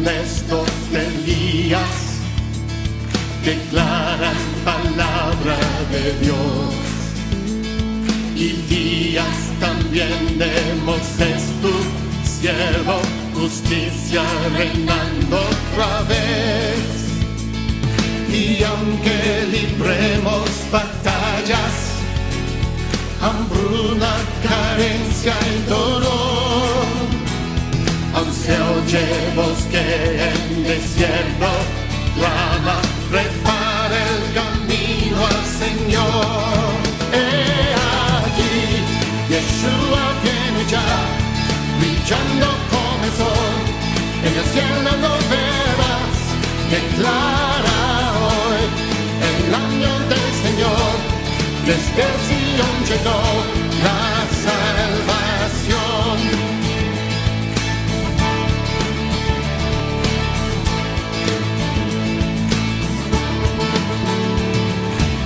estos días declaran palabra de Dios, y días también de Moisés tu siervo, justicia reinando otra vez. Y aunque libremos batallas, hambruna, carencia y dolor, aun se oye voz que en desierto clama, prepara el camino al Señor. He aquí, Yeshua viene ya, brillando como el sol, en el cielo lo verás, declara hoy el año del Señor, desde Sion llegó la salvación.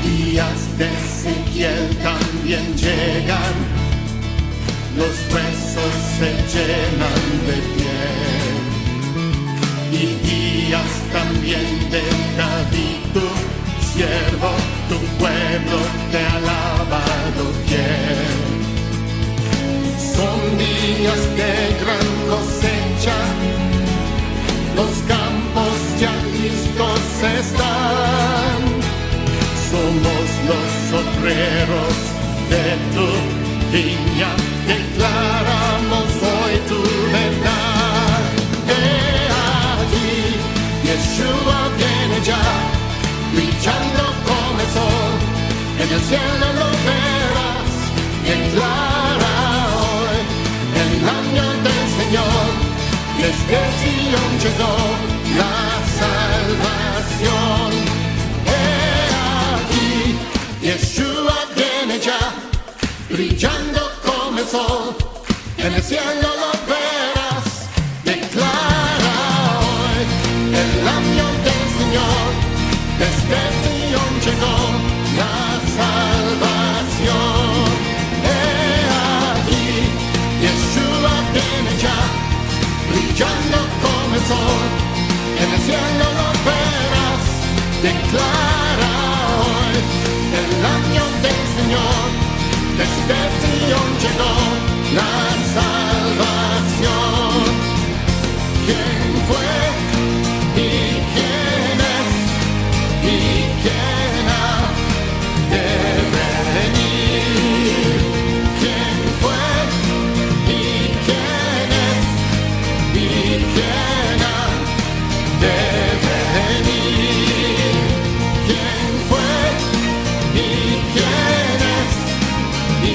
Días de Ezequiel también llegan, los presos se llenan de piel, y días también de David tu siervo, tu pueblo te alaba doquier. Son días de gran cosecha, los campos ya listos están. Somos los obreros de tu viña, declaramos hoy tu verdad. He aquí, Yeshua viene ya, brillando como el sol, en el cielo lo verás, declara hoy el año del Señor, desde Sion llegó la salvación. Yeshua viene ya, brillando como el sol, en el cielo lo verás, declara hoy el año del Señor, desde Sion llegó la salvación. He aquí, Yeshua viene ya, brillando como el sol, en el cielo lo verás, declara el año del Señor, desde Sion llegó la salvación. ¿Quién fue y quién es y quién ha de venir? ¿Quién fue y quién es y quién ha de venir? ¿Quién fue y quién es y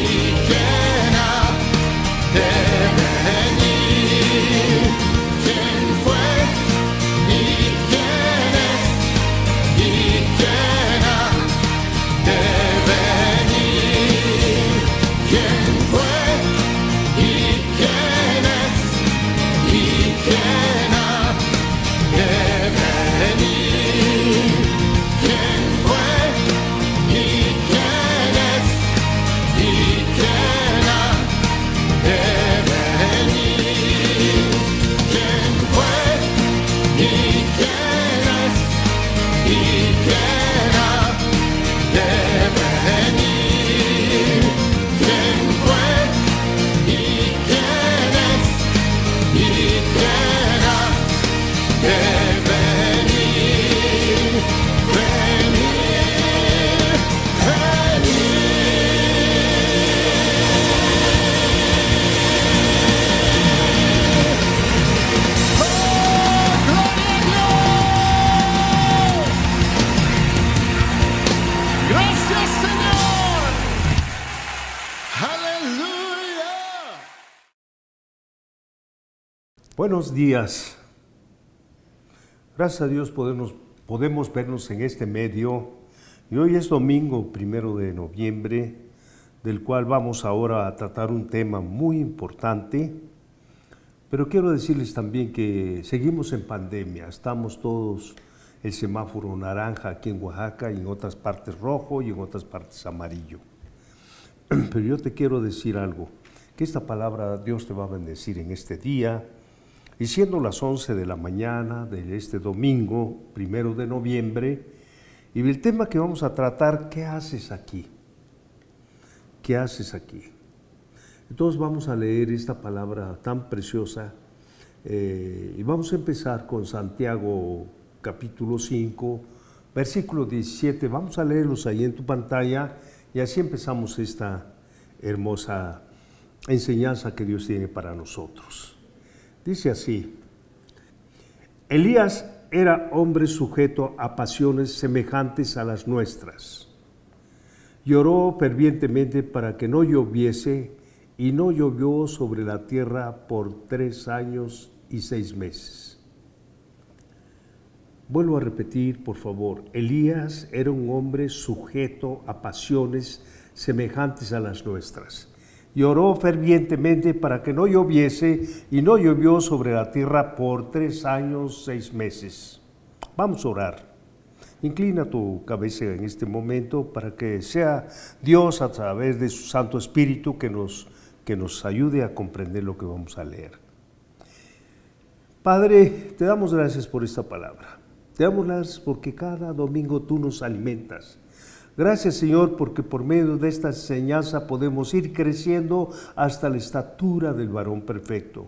quién ha de venir? ¿Quién fue y quién es y quién ha de venir? ¿Quién fue y quién es y quién ha de venir? ¿Quién fue y quién es y quién ha de venir? ¿Quién fue y quién es y quién ha de venir? ¿Quién fue y quién es y quién ha de venir? Venir, venir. ¡Oh, gloria a Dios! ¡Gracias, Señor! ¡Aleluya! Buenos días. Gracias a Dios podemos vernos en este medio. Y hoy es domingo 1 de noviembre, del cual vamos ahora a tratar un tema muy importante. Pero quiero decirles también que seguimos en pandemia. Estamos todos, el semáforo naranja aquí en Oaxaca y en otras partes rojo y en otras partes amarillo. Pero yo te quiero decir algo, que esta palabra Dios te va a bendecir en este día. Y siendo las 11 de la mañana de este domingo, 1 de noviembre, y el tema que vamos a tratar, ¿qué haces aquí? ¿Qué haces aquí? Entonces vamos a leer esta palabra tan preciosa y vamos a empezar con Santiago capítulo 5, versículo 17. Vamos a leerlos ahí en tu pantalla y así empezamos esta hermosa enseñanza que Dios tiene para nosotros. Dice así: Elías era hombre sujeto a pasiones semejantes a las nuestras. Lloró fervientemente para que no lloviese, y no llovió sobre la tierra por 3 años y 6 meses. Vuelvo a repetir, por favor. Elías era un hombre sujeto a pasiones semejantes a las nuestras. Lloró fervientemente para que no lloviese, y no llovió sobre la tierra por 3 años, 6 meses. Vamos a orar. Inclina tu cabeza en este momento para que sea Dios a través de su Santo Espíritu que nos ayude a comprender lo que vamos a leer. Padre, te damos gracias por esta palabra. Te damos gracias porque cada domingo tú nos alimentas. Gracias, Señor, porque por medio de esta enseñanza podemos ir creciendo hasta la estatura del varón perfecto.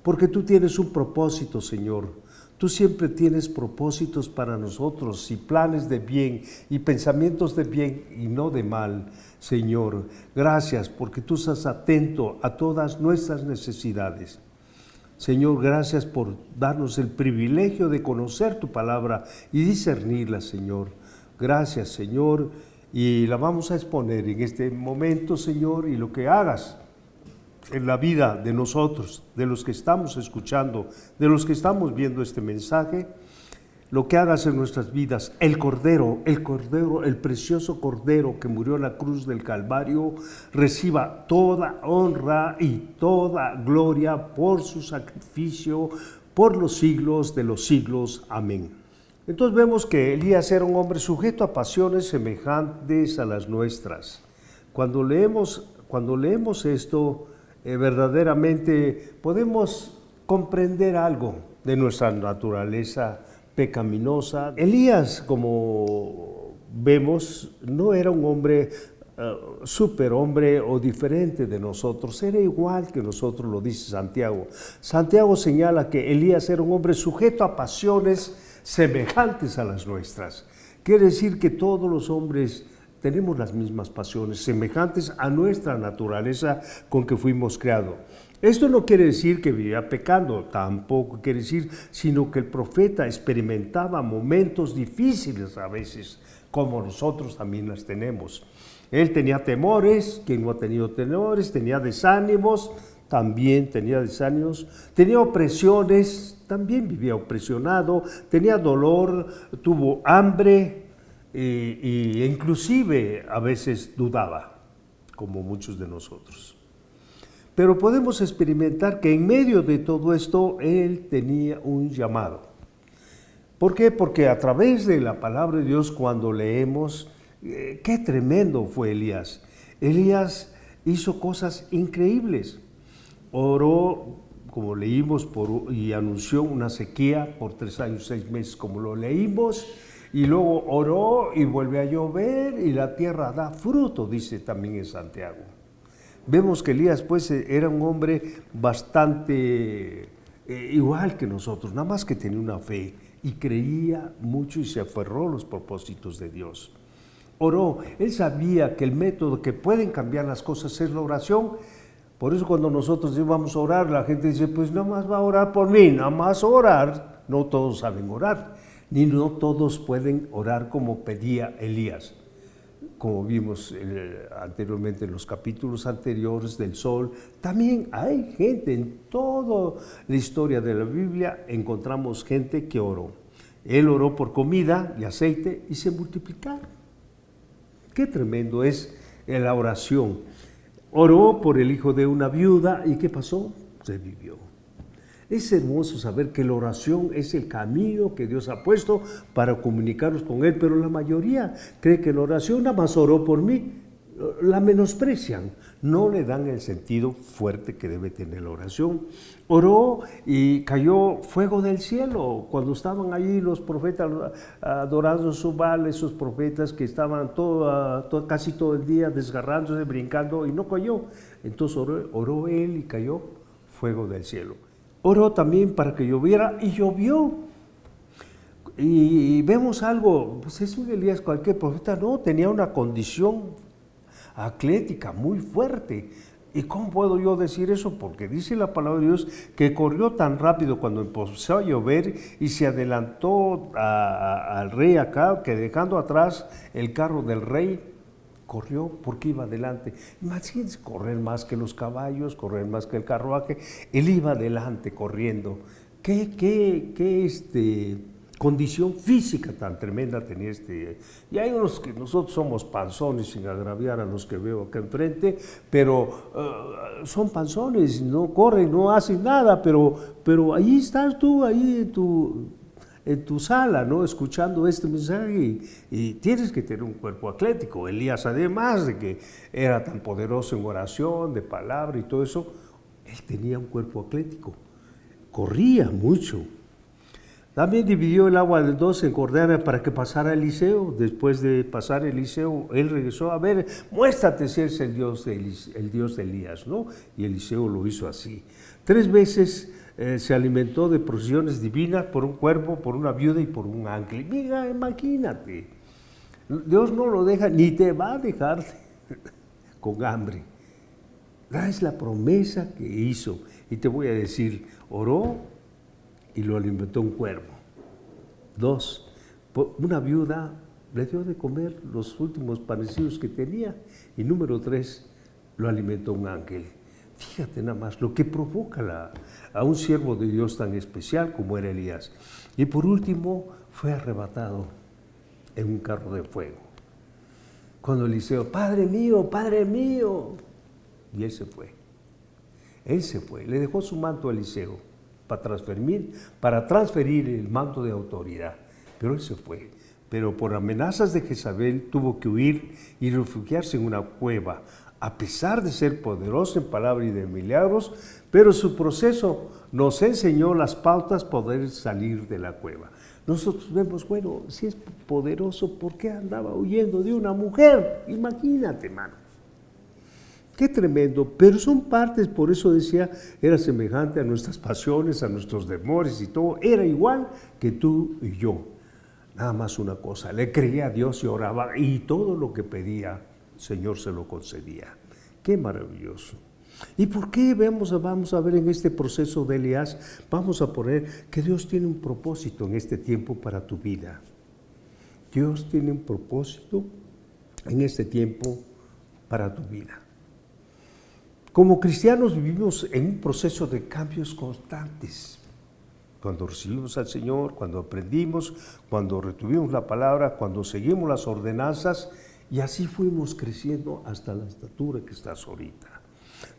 Porque tú tienes un propósito, Señor. Tú siempre tienes propósitos para nosotros y planes de bien y pensamientos de bien y no de mal, Señor. Gracias porque tú estás atento a todas nuestras necesidades. Señor, gracias por darnos el privilegio de conocer tu palabra y discernirla, Señor. Gracias, Señor, y la vamos a exponer en este momento, Señor, y lo que hagas en la vida de nosotros, de los que estamos escuchando, de los que estamos viendo este mensaje, lo que hagas en nuestras vidas, el precioso Cordero que murió en la cruz del Calvario, reciba toda honra y toda gloria por su sacrificio, por los siglos de los siglos. Amén. Entonces vemos que Elías era un hombre sujeto a pasiones semejantes a las nuestras. Cuando leemos esto, verdaderamente podemos comprender algo de nuestra naturaleza pecaminosa. Elías, como vemos, no era un hombre superhombre o diferente de nosotros, era igual que nosotros, lo dice Santiago. Santiago señala que Elías era un hombre sujeto a pasiones semejantes a las nuestras. Quiere decir que todos los hombres tenemos las mismas pasiones, semejantes a nuestra naturaleza con que fuimos creados. Esto no quiere decir que vivía pecando, tampoco quiere decir, sino que el profeta experimentaba momentos difíciles a veces, como nosotros también las tenemos. Él tenía temores, quien no ha tenido temores, tenía desánimos, también tenía desánimos, tenía opresiones, también vivía opresionado, tenía dolor, tuvo hambre e inclusive a veces dudaba, como muchos de nosotros. Pero podemos experimentar que en medio de todo esto él tenía un llamado. ¿Por qué? Porque a través de la palabra de Dios, cuando leemos, qué tremendo fue Elías. Elías hizo cosas increíbles. Oró, como leímos, y anunció una sequía por 3 años, 6 meses, como lo leímos, y luego oró y vuelve a llover y la tierra da fruto, dice también en Santiago. Vemos que Elías pues era un hombre bastante igual que nosotros, nada más que tenía una fe y creía mucho y se aferró a los propósitos de Dios. Oró, él sabía que el método que pueden cambiar las cosas es la oración. Por eso cuando nosotros vamos a orar, la gente dice, pues nada más va a orar por mí, nada más orar. No todos saben orar, ni no todos pueden orar como pedía Elías. Como vimos anteriormente en los capítulos anteriores del sol, también hay gente, en toda la historia de la Biblia encontramos gente que oró. Él oró por comida y aceite y se multiplicaron. Qué tremendo es la oración. Oró por el hijo de una viuda y ¿qué pasó? Se vivió. Es hermoso saber que la oración es el camino que Dios ha puesto para comunicarnos con Él, pero la mayoría cree que la oración nada más oró por mí. la menosprecian, no le dan el sentido fuerte que debe tener la oración. Oró y cayó fuego del cielo cuando estaban allí los profetas adorando su Baal, esos profetas que estaban casi todo el día desgarrándose, brincando, y no cayó. Entonces oró él y cayó fuego del cielo. Oró también para que lloviera y llovió. Y vemos algo, pues es un Elías cualquier profeta, no, tenía una condición atlética muy fuerte. ¿Y cómo puedo yo decir eso? Porque dice la palabra de Dios que corrió tan rápido cuando empezó a llover y se adelantó al rey acá, que dejando atrás el carro del rey, corrió porque iba adelante. Imagínense correr más que los caballos, correr más que el carruaje. Él iba adelante corriendo. ¿Qué condición física tan tremenda tenía y hay unos que nosotros somos panzones, sin agraviar a los que veo acá enfrente, pero son panzones, no corren, no hacen nada, pero ahí estás tú, ahí en tu sala, ¿no?, escuchando este mensaje y tienes que tener un cuerpo atlético. Elías, además de que era tan poderoso en oración, de palabra y todo eso, él tenía un cuerpo atlético, corría mucho. También dividió el agua de dos en cordera para que pasara Eliseo. Después de pasar Eliseo, él regresó a ver, muéstrate si eres el Dios de Elías, ¿no? Y Eliseo lo hizo así. 3 veces se alimentó de provisiones divinas por un cuervo, por una viuda y por un ángel. Mira, imagínate, Dios no lo deja, ni te va a dejar con hambre. Es la promesa que hizo. Y te voy a decir, oró y lo alimentó un cuervo. 2, una viuda le dio de comer los últimos panecillos que tenía. Y número 3, lo alimentó un ángel. Fíjate nada más lo que provoca a un siervo de Dios tan especial como era Elías. Y por último, fue arrebatado en un carro de fuego. Cuando Eliseo, Padre mío, y él se fue. Él se fue, le dejó su manto a Eliseo para transferir el manto de autoridad, pero él se fue. Pero por amenazas de Jezabel tuvo que huir y refugiarse en una cueva, a pesar de ser poderoso en palabra y de milagros, pero su proceso nos enseñó las pautas para poder salir de la cueva. Nosotros vemos, bueno, si es poderoso, ¿por qué andaba huyendo de una mujer? Imagínate, hermano. Qué tremendo, pero son partes, por eso decía, era semejante a nuestras pasiones, a nuestros temores y todo, era igual que tú y yo. Nada más una cosa, le creía a Dios y oraba, y todo lo que pedía, el Señor se lo concedía. Qué maravilloso. ¿Y por qué? Vamos a ver en este proceso de Elías, vamos a poner que Dios tiene un propósito en este tiempo para tu vida. Dios tiene un propósito en este tiempo para tu vida. Como cristianos vivimos en un proceso de cambios constantes. Cuando recibimos al Señor, cuando aprendimos, cuando retuvimos la palabra, cuando seguimos las ordenanzas, y así fuimos creciendo hasta la estatura que estás ahorita.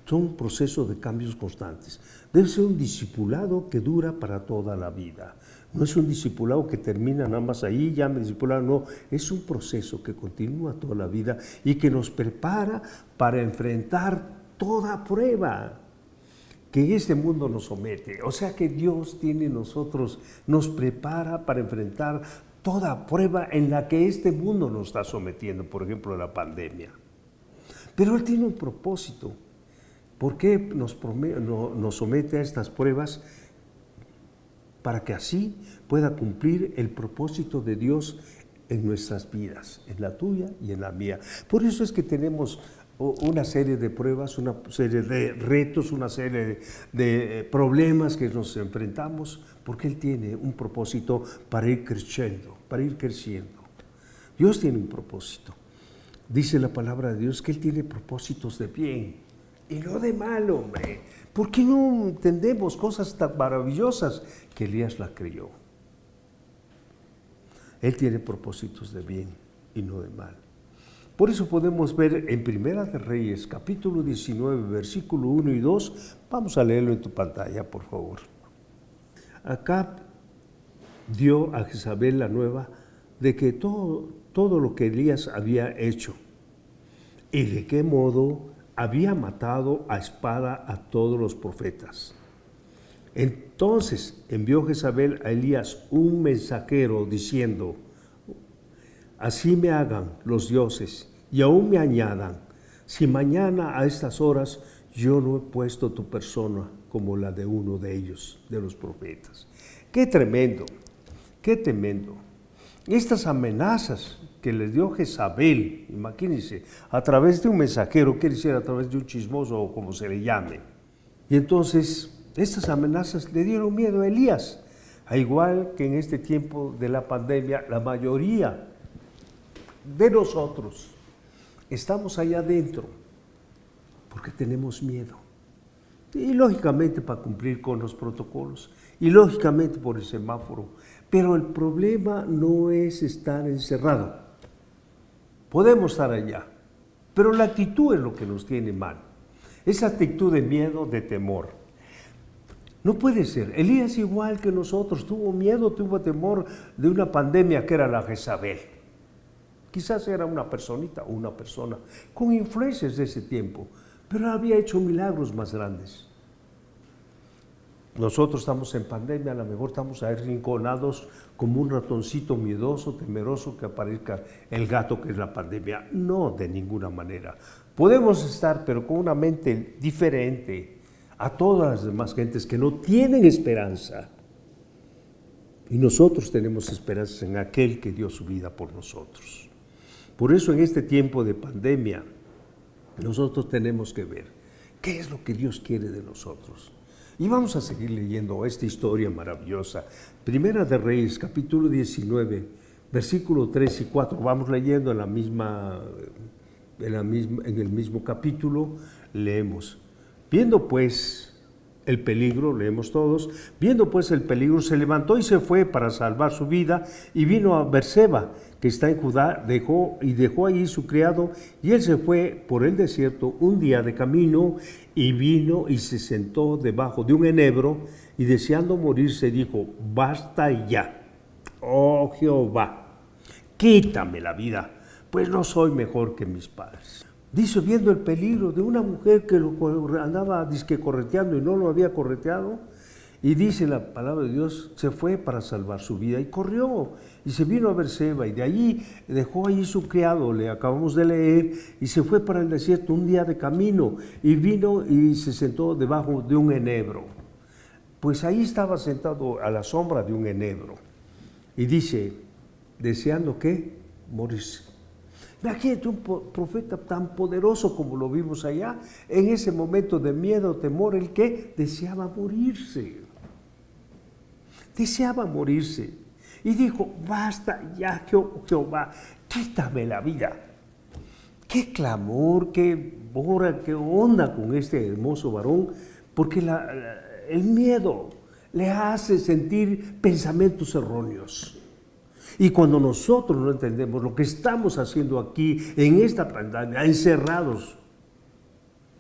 Son un proceso de cambios constantes. Debe ser un discipulado que dura para toda la vida. No es un discipulado que termina nada más ahí, ya me discipularon, no. Es un proceso que continúa toda la vida y que nos prepara para enfrentar toda prueba que en este mundo nos somete. O sea que Dios tiene nosotros, nos prepara para enfrentar toda prueba en la que este mundo nos está sometiendo, por ejemplo, la pandemia. Pero Él tiene un propósito. ¿Por qué nos somete a estas pruebas? Para que así pueda cumplir el propósito de Dios en nuestras vidas, en la tuya y en la mía. Por eso es que tenemos una serie de pruebas, una serie de retos, una serie de problemas que nos enfrentamos, porque Él tiene un propósito para ir creciendo, Dios tiene un propósito. Dice la palabra de Dios que Él tiene propósitos de bien y no de mal, hombre. ¿Por qué no entendemos cosas tan maravillosas que Elías la creyó? Él tiene propósitos de bien y no de mal. Por eso podemos ver en Primera de Reyes, capítulo 19, versículo 1 y 2, vamos a leerlo en tu pantalla, por favor. Acab dio a Jezabel la nueva de que todo lo que Elías había hecho. y de qué modo había matado a espada a todos los profetas. Entonces envió Jezabel a Elías un mensajero diciendo: así me hagan los dioses y aún me añadan, si mañana a estas horas yo no he puesto tu persona como la de uno de ellos, de los profetas. ¡Qué tremendo! ¡Qué tremendo! Estas amenazas que les dio Jezabel, imagínense, a través de un mensajero, quiere decir a través de un chismoso o como se le llame. Y entonces, estas amenazas le dieron miedo a Elías, al igual que en este tiempo de la pandemia, la mayoría de nosotros estamos allá adentro porque tenemos miedo. Y lógicamente para cumplir con los protocolos, y lógicamente por el semáforo. Pero el problema no es estar encerrado. Podemos estar allá, pero la actitud es lo que nos tiene mal. Esa actitud de miedo, de temor. No puede ser. Elías, igual que nosotros, tuvo miedo, tuvo temor de una pandemia que era la Jezabel. Quizás era una personita o una persona con influencias de ese tiempo, pero había hecho milagros más grandes. Nosotros estamos en pandemia, a lo mejor estamos ahí rinconados como un ratoncito miedoso, temeroso que aparezca el gato que es la pandemia. No, de ninguna manera. Podemos estar, pero con una mente diferente a todas las demás gentes que no tienen esperanza. Y nosotros tenemos esperanza en aquel que dio su vida por nosotros. Por eso en este tiempo de pandemia, nosotros tenemos que ver qué es lo que Dios quiere de nosotros. Y vamos a seguir leyendo esta historia maravillosa. Primera de Reyes, capítulo 19, versículo 3 y 4. Vamos leyendo en el mismo capítulo, leemos. Viendo pues el peligro, leemos todos, viendo pues el peligro, se levantó y se fue para salvar su vida, y vino a Berseba, que está en Judá, dejó allí su criado, y él se fue por el desierto un día de camino, y vino y se sentó debajo de un enebro, y deseando morirse dijo: basta ya, oh Jehová, quítame la vida, pues no soy mejor que mis padres. Dice, viendo el peligro de una mujer que lo andaba disque correteando y no lo había correteado, y dice la palabra de Dios, se fue para salvar su vida y corrió y se vino a Berseba, y de allí dejó allí su criado, le acabamos de leer, y se fue para el desierto un día de camino, y vino y se sentó debajo de un enebro. Pues ahí estaba sentado a la sombra de un enebro, y dice, deseando ¿qué? Morirse. Imagínate un profeta tan poderoso como lo vimos allá, en ese momento de miedo, temor, el que deseaba morirse. Deseaba morirse. Y dijo, basta ya, Jehová, quítame la vida. Qué clamor, qué onda con este hermoso varón, porque el miedo le hace sentir pensamientos erróneos. Y cuando nosotros no entendemos lo que estamos haciendo aquí, en esta pandemia, encerrados,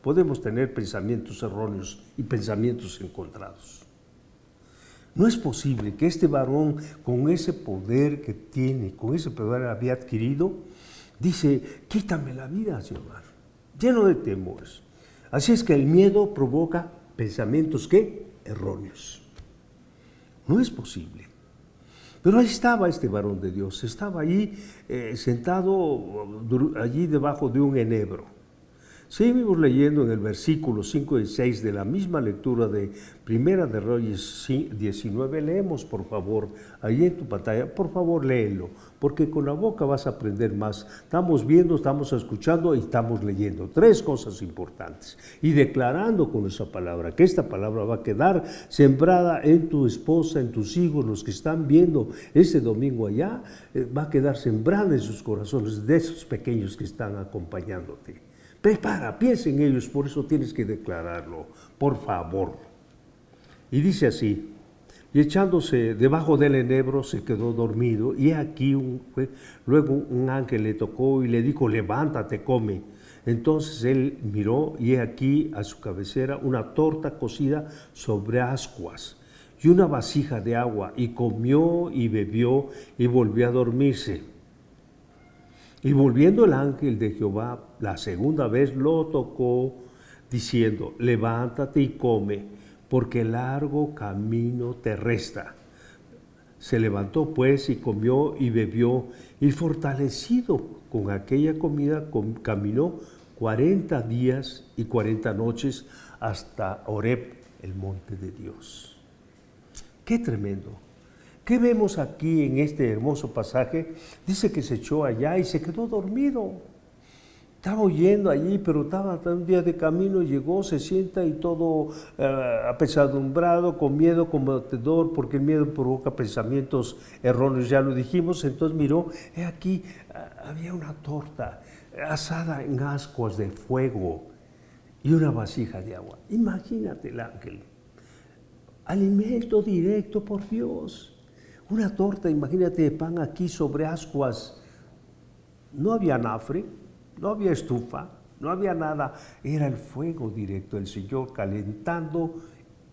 podemos tener pensamientos erróneos y pensamientos encontrados. No es posible que este varón, con ese poder que tiene, con ese poder había adquirido, dice, quítame la vida, Jehová, lleno de temores. Así es que el miedo provoca pensamientos, ¿qué? Erróneos. No es posible. Pero ahí estaba este varón de Dios, estaba allí sentado allí debajo de un enebro. Seguimos leyendo en el versículo 5 y 6 de la misma lectura de Primera de Reyes 19. Leemos, por favor, ahí en tu pantalla, por favor léelo, porque con la boca vas a aprender más. Estamos viendo, estamos escuchando y estamos leyendo. 3 cosas importantes. Y declarando con esa palabra, que esta palabra va a quedar sembrada en tu esposa, en tus hijos, los que están viendo este domingo allá, va a quedar sembrada en sus corazones de esos pequeños que están acompañándote. Prepara, piensa en ellos, por eso tienes que declararlo, por favor. Y dice así, y echándose debajo del enebro se quedó dormido, y aquí luego un ángel le tocó y le dijo, levántate, come. Entonces él miró, y he aquí a su cabecera una torta cocida sobre ascuas, y una vasija de agua, y comió y bebió, y volvió a dormirse. Y volviendo el ángel de Jehová la segunda vez lo tocó, diciendo, levántate y come, porque largo camino te resta. Se levantó pues y comió y bebió, y fortalecido con aquella comida caminó 40 días y 40 noches hasta Horeb, el monte de Dios. ¡Qué tremendo! ¿Qué vemos aquí en este hermoso pasaje? Dice que se echó allá y se quedó dormido. Estaba oyendo allí, pero estaba un día de camino, llegó, se sienta y todo apesadumbrado, con miedo, combatedor, porque el miedo provoca pensamientos erróneos, ya lo dijimos. Entonces miró, aquí había una torta asada en ascuas de fuego y una vasija de agua. Imagínate el ángel, alimento directo por Dios. Una torta, imagínate, de pan aquí sobre ascuas. No había anafre, no había estufa, no había nada. Era el fuego directo del Señor calentando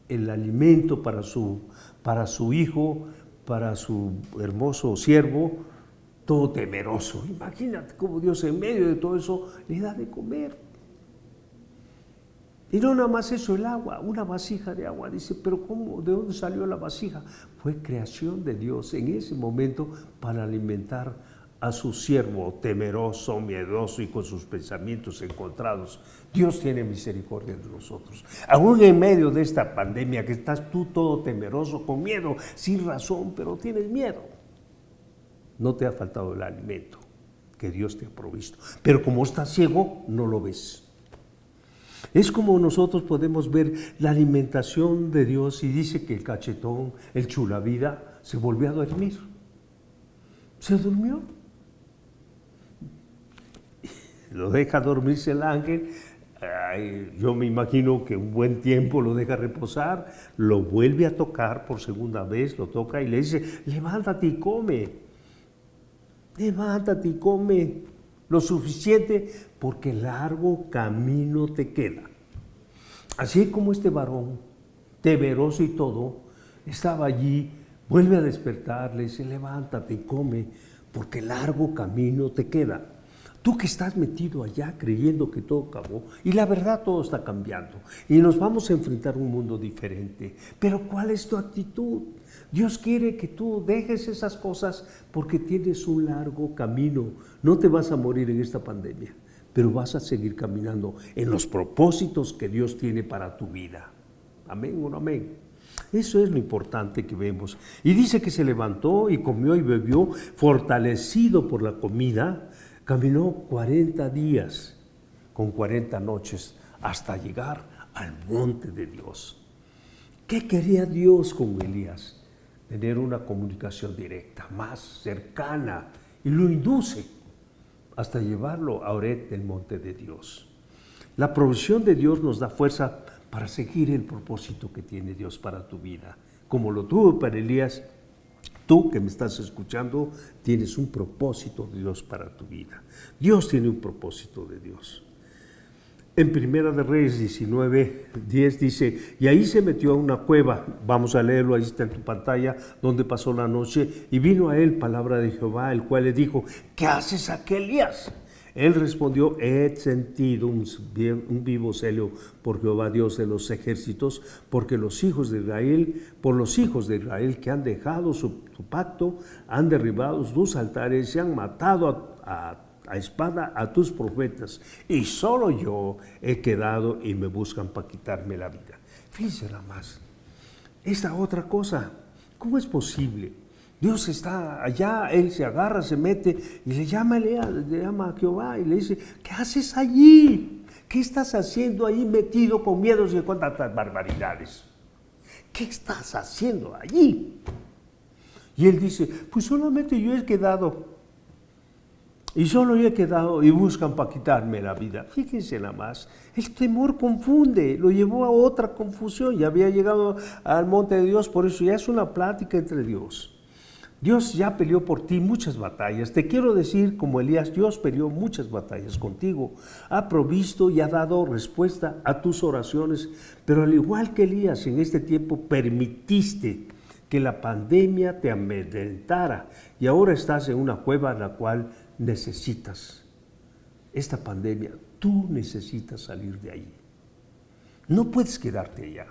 el alimento para su hijo, para su hermoso siervo, todo temeroso. Imagínate cómo Dios en medio de todo eso le da de comer. Y no nada más eso, el agua, una vasija de agua. Dice, pero ¿cómo? ¿De dónde salió la vasija? Fue creación de Dios en ese momento para alimentar a su siervo temeroso, miedoso y con sus pensamientos encontrados. Dios tiene misericordia de nosotros. Aún en medio de esta pandemia que estás tú todo temeroso, con miedo, sin razón, pero tienes miedo. No te ha faltado el alimento que Dios te ha provisto. Pero como estás ciego, no lo ves. Es como nosotros podemos ver la alimentación de Dios y dice que el cachetón, el chulavida, se volvió a dormir. Se durmió. Lo deja dormirse el ángel. Yo me imagino que un buen tiempo lo deja reposar, lo vuelve a tocar por segunda vez, lo toca y le dice, levántate y come. Levántate y come lo suficiente porque largo camino te queda. Así como este varón, temeroso y todo, estaba allí, vuelve a despertar, le dice, levántate y come porque largo camino te queda. Tú que estás metido allá creyendo que todo acabó, y la verdad todo está cambiando, y nos vamos a enfrentar a un mundo diferente. Pero ¿cuál es tu actitud? Dios quiere que tú dejes esas cosas porque tienes un largo camino. No te vas a morir en esta pandemia, pero vas a seguir caminando en los propósitos que Dios tiene para tu vida. Amén o no amén. Eso es lo importante que vemos. Y dice que se levantó y comió y bebió, fortalecido por la comida. Caminó 40 días con 40 noches hasta llegar al monte de Dios. ¿Qué quería Dios con Elías? Tener una comunicación directa, más cercana, y lo induce hasta llevarlo a Horeb, el monte de Dios. La provisión de Dios nos da fuerza para seguir el propósito que tiene Dios para tu vida. Como lo tuvo para Elías, tú que me estás escuchando, tienes un propósito de Dios para tu vida. Dios tiene un propósito de Dios. En Primera de Reyes 19:10 dice, y ahí se metió a una cueva, vamos a leerlo, ahí está en tu pantalla, donde pasó la noche, y vino a él palabra de Jehová, el cual le dijo, ¿qué haces aquí, Elías? Él respondió, he sentido un vivo celo por Jehová Dios de los ejércitos, porque por los hijos de Israel que han dejado su pacto, han derribado tus altares y han matado a espada a tus profetas, y solo yo he quedado y me buscan para quitarme la vida. Fíjense nada más, esta otra cosa, ¿cómo es posible? Dios está allá, él se agarra, se mete y le llama a Jehová y le dice, ¿qué haces allí? ¿Qué estás haciendo ahí metido con miedos y cuántas barbaridades? ¿Qué estás haciendo allí? Y él dice, pues solamente yo he quedado. Y solo yo he quedado y buscan para quitarme la vida. Fíjense nada más, el temor confunde, lo llevó a otra confusión. Ya había llegado al monte de Dios, por eso ya es una plática entre Dios. Dios ya peleó por ti muchas batallas. Te quiero decir, como Elías, Dios peleó muchas batallas contigo. Ha provisto y ha dado respuesta a tus oraciones. Pero al igual que Elías, en este tiempo permitiste que la pandemia te amedrentara. Y ahora estás en una cueva en la cual necesitas, esta pandemia, tú necesitas salir de ahí. No puedes quedarte allá.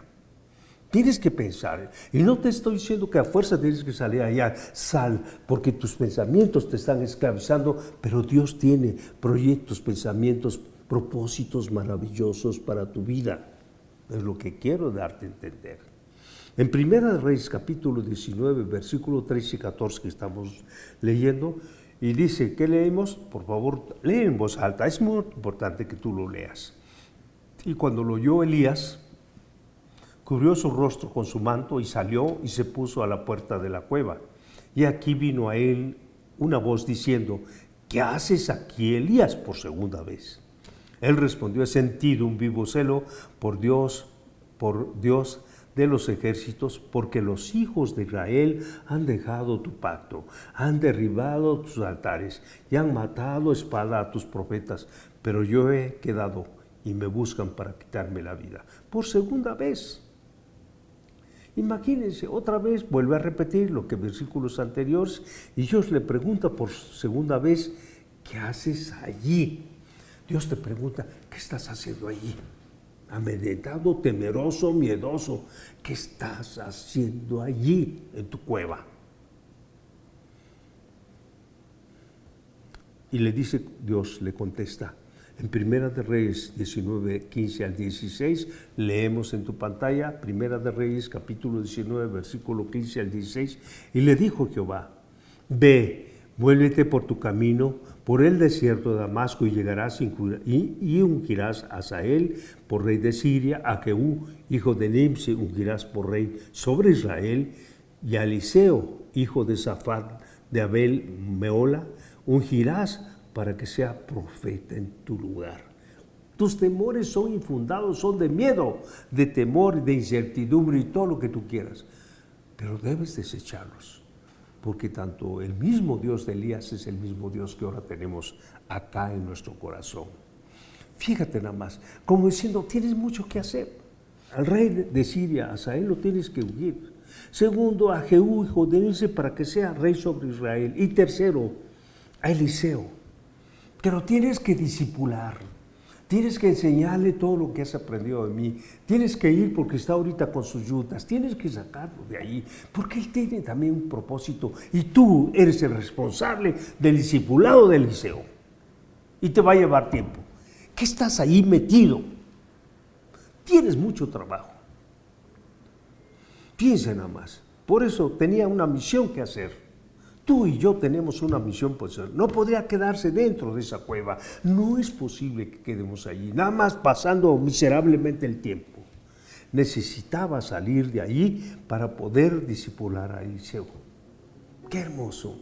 Tienes que pensar, y no te estoy diciendo que a fuerza tienes que salir allá, sal, porque tus pensamientos te están esclavizando, pero Dios tiene proyectos, pensamientos, propósitos maravillosos para tu vida. Es lo que quiero darte a entender. En Primera de Reyes, capítulo 19, versículo 13 y 14 que estamos leyendo, y dice, ¿qué leemos? Por favor, lee en voz alta, es muy importante que tú lo leas. Y cuando lo oyó Elías, cubrió su rostro con su manto y salió y se puso a la puerta de la cueva. Y aquí vino a él una voz diciendo, ¿qué haces aquí, Elías, por segunda vez? Él respondió, he sentido un vivo celo por Dios de los ejércitos, porque los hijos de Israel han dejado tu pacto, han derribado tus altares y han matado a espada a tus profetas, pero yo he quedado y me buscan para quitarme la vida. Por segunda vez. Imagínense, otra vez vuelve a repetir lo que versículos anteriores y Dios le pregunta por segunda vez, ¿qué haces allí? Dios te pregunta, ¿qué estás haciendo allí? Amedrentado, temeroso, miedoso, ¿qué estás haciendo allí en tu cueva? Y le dice, Dios le contesta, en Primera de Reyes 19, 15 al 16, leemos en tu pantalla, Primera de Reyes capítulo 19, versículo 15 al 16, y le dijo Jehová, ve, vuélvete por tu camino, por el desierto de Damasco, y llegarás y ungirás a Hazael por rey de Siria, a Jehú, hijo de Nimsi, ungirás por rey sobre Israel, y a Eliseo, hijo de Safat de Abel Meola, ungirás para que sea profeta en tu lugar. Tus temores son infundados, son de miedo, de temor, de incertidumbre y todo lo que tú quieras. Pero debes desecharlos, porque tanto el mismo Dios de Elías es el mismo Dios que ahora tenemos acá en nuestro corazón. Fíjate nada más, como diciendo, tienes mucho que hacer. Al rey de Siria, a Hazael, lo tienes que huir. Segundo, a Jehú, hijo de Nimsi, para que sea rey sobre Israel. Y tercero, a Eliseo, que lo tienes que discipular, tienes que enseñarle todo lo que has aprendido de mí, tienes que ir porque está ahorita con sus yutas, tienes que sacarlo de ahí, porque él tiene también un propósito y tú eres el responsable del discipulado de Eliseo y te va a llevar tiempo. ¿Qué estás ahí metido? Tienes mucho trabajo. Piensa nada más. Por eso tenía una misión que hacer. Tú y yo tenemos una misión por hacer. No podría quedarse dentro de esa cueva. No es posible que quedemos allí, nada más pasando miserablemente el tiempo. Necesitaba salir de allí para poder discipular a Eliseo. ¡Qué hermoso!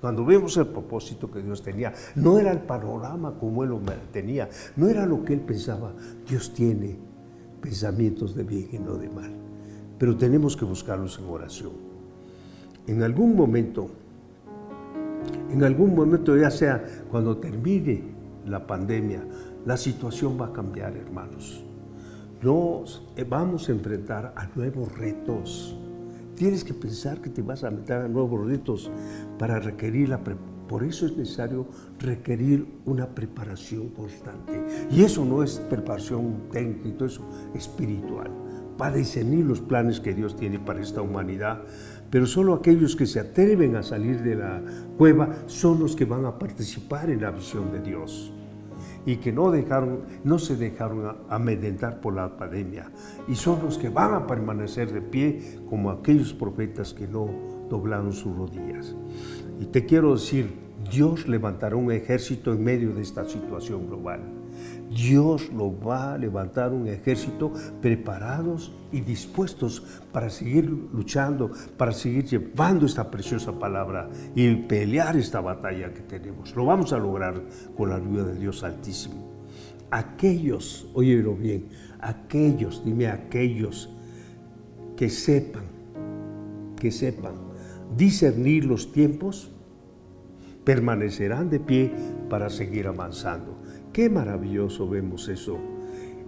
Cuando vemos el propósito que Dios tenía, no era el panorama como Él lo tenía, no era lo que Él pensaba. Dios tiene pensamientos de bien y no de mal, pero tenemos que buscarlos en oración. En algún momento, ya sea cuando termine la pandemia, la situación va a cambiar, hermanos. Nos vamos a enfrentar a nuevos retos. Tienes que pensar que te vas a meter a nuevos retos para requerir por eso es necesario requerir una preparación constante. Y eso no es preparación técnica, eso es espiritual, para discernir los planes que Dios tiene para esta humanidad. Pero solo aquellos que se atreven a salir de la cueva son los que van a participar en la visión de Dios y que no se dejaron amedrentar por la pandemia, y son los que van a permanecer de pie como aquellos profetas que no doblaron sus rodillas. Y te quiero decir, Dios levantará un ejército en medio de esta situación global. Dios lo va a levantar un ejército preparados y dispuestos para seguir luchando, para seguir llevando esta preciosa palabra y pelear esta batalla que tenemos. Lo vamos a lograr con la ayuda de Dios Altísimo. Aquellos, óyelo bien, aquellos que sepan discernir los tiempos, permanecerán de pie para seguir avanzando. Qué maravilloso vemos eso.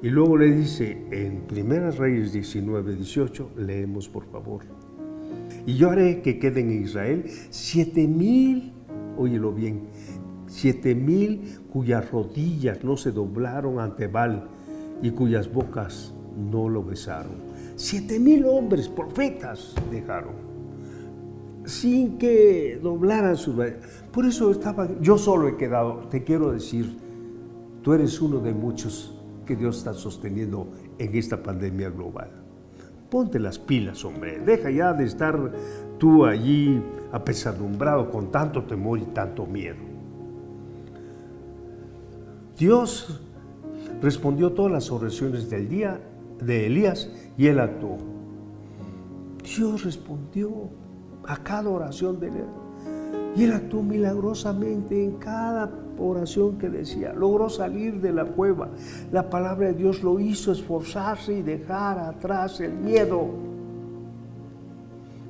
Y luego le dice en Primera Reyes 19, 18, leemos por favor. Y yo haré que queden en Israel 7,000, óyelo bien, 7,000 cuyas rodillas no se doblaron ante Baal y cuyas bocas no lo besaron. 7,000 hombres, profetas, dejaron, sin que doblaran sus... Por eso yo solo he quedado. Te quiero decir, tú eres uno de muchos que Dios está sosteniendo en esta pandemia global. Ponte las pilas, hombre. Deja ya de estar tú allí apesadumbrado con tanto temor y tanto miedo. Dios respondió todas las oraciones del día de Elías y él actuó. Dios respondió a cada oración de Elías y él actuó milagrosamente en cada oración que decía. Logró salir de la cueva. La palabra de Dios lo hizo esforzarse y dejar atrás el miedo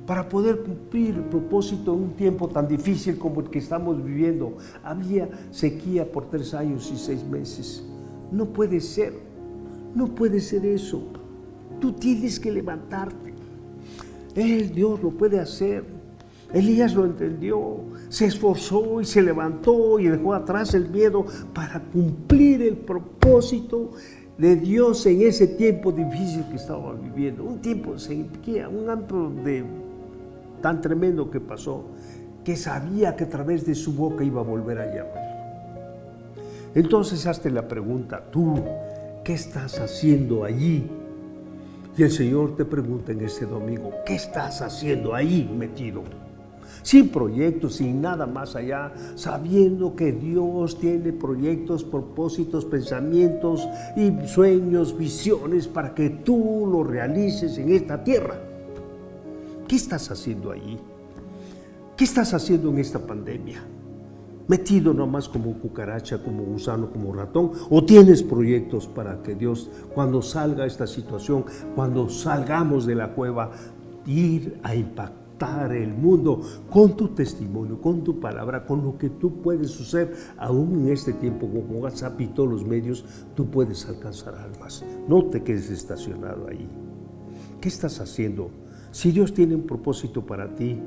para poder cumplir el propósito en un tiempo tan difícil como el que estamos viviendo. Había sequía por 3 años y 6 meses. No puede ser eso. Tú tienes que levantarte. Dios lo puede hacer. Elías lo entendió, se esforzó y se levantó y dejó atrás el miedo para cumplir el propósito de Dios en ese tiempo difícil que estaba viviendo. Un tiempo de sequía, un año tan tremendo que pasó, que sabía que a través de su boca iba a volver a llamar. Entonces hazte la pregunta, tú, ¿qué estás haciendo allí? Y el Señor te pregunta en este domingo, ¿qué estás haciendo ahí metido? Sin proyectos, sin nada más allá, sabiendo que Dios tiene proyectos, propósitos, pensamientos y sueños, visiones para que tú lo realices en esta tierra. ¿Qué estás haciendo allí? ¿Qué estás haciendo en esta pandemia? ¿Metido nomás como cucaracha, como gusano, como ratón? ¿O tienes proyectos para que Dios, cuando salga esta situación, cuando salgamos de la cueva, ir a impactar el mundo con tu testimonio, con tu palabra, con lo que tú puedes hacer aún en este tiempo con WhatsApp y todos los medios? Tú puedes alcanzar almas. No te quedes estacionado ahí. ¿Qué estás haciendo? Si Dios tiene un propósito para ti,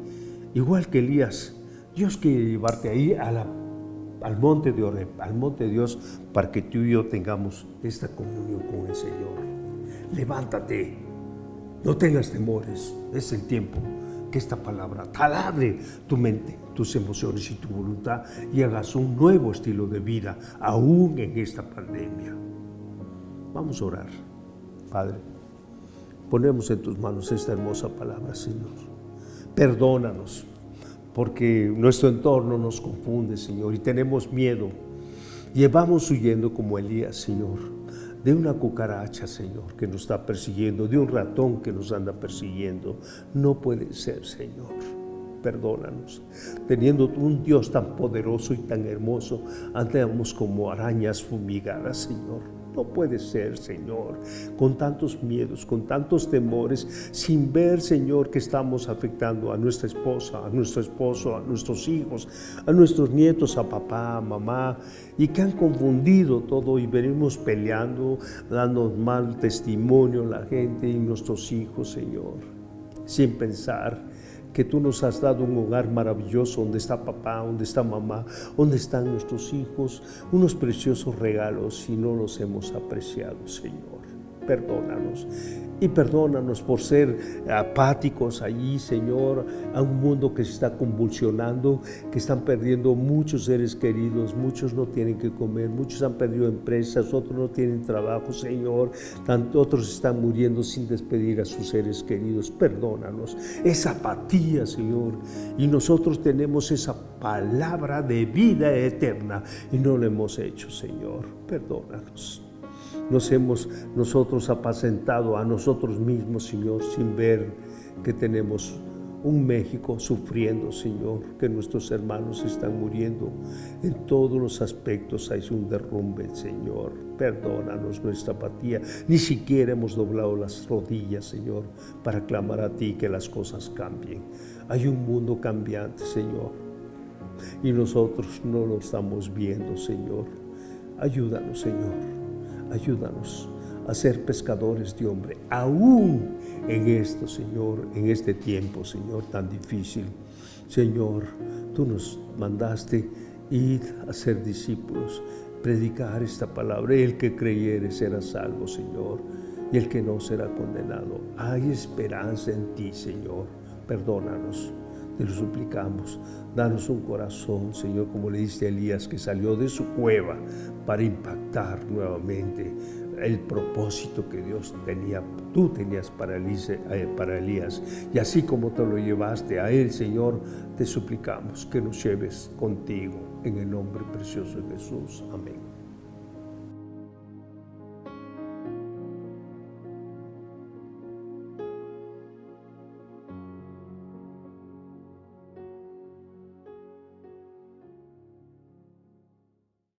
igual que Elías, Dios quiere llevarte ahí al monte de Oreb, al monte de Dios, para que tú y yo tengamos esta comunión con el Señor. Levántate, no tengas temores, es el tiempo que esta palabra taladre tu mente, tus emociones y tu voluntad y hagas un nuevo estilo de vida, aún en esta pandemia. Vamos a orar. Padre, ponemos en tus manos esta hermosa palabra, Señor. Perdónanos, porque nuestro entorno nos confunde, Señor, y tenemos miedo. Llevamos huyendo como Elías, Señor, de una cucaracha, Señor, que nos está persiguiendo, de un ratón que nos anda persiguiendo. No puede ser, Señor. Perdónanos. Teniendo un Dios tan poderoso y tan hermoso, andamos como arañas fumigadas, Señor. No puede ser, Señor, con tantos miedos, con tantos temores, sin ver, Señor, que estamos afectando a nuestra esposa, a nuestro esposo, a nuestros hijos, a nuestros nietos, a papá, a mamá, y que han confundido todo y venimos peleando, dando mal testimonio a la gente y nuestros hijos, Señor, sin pensar que tú nos has dado un hogar maravilloso donde está papá, donde está mamá, donde están nuestros hijos, unos preciosos regalos y no los hemos apreciado, Señor. Perdónanos y perdónanos por ser apáticos allí, Señor, a un mundo que se está convulsionando, que están perdiendo muchos seres queridos, muchos no tienen que comer, muchos han perdido empresas, otros no tienen trabajo, Señor, otros están muriendo sin despedir a sus seres queridos. Perdónanos esa apatía, Señor, y nosotros tenemos esa palabra de vida eterna y no lo hemos hecho, Señor. Perdónanos. Nos hemos nosotros apacentado a nosotros mismos, Señor, sin ver que tenemos un México sufriendo, Señor, que nuestros hermanos están muriendo. En todos los aspectos hay un derrumbe, Señor. Perdónanos nuestra apatía. Ni siquiera hemos doblado las rodillas, Señor, para clamar a ti que las cosas cambien. Hay un mundo cambiante, Señor, y nosotros no lo estamos viendo, Señor. Ayúdanos, Señor. Ayúdanos a ser pescadores de hombre, aún en esto, Señor, en este tiempo, Señor, tan difícil. Señor, tú nos mandaste Id a ser discípulos, predicar esta palabra. El que creyere será salvo, Señor, y el que no será condenado. Hay esperanza en ti, Señor. Perdónanos, te lo suplicamos. Danos un corazón, Señor, como le diste a Elías, que salió de su cueva para impactar nuevamente el propósito que Dios tenía, tú tenías para Elías. Y así como te lo llevaste a él, Señor, te suplicamos que nos lleves contigo en el nombre precioso de Jesús. Amén.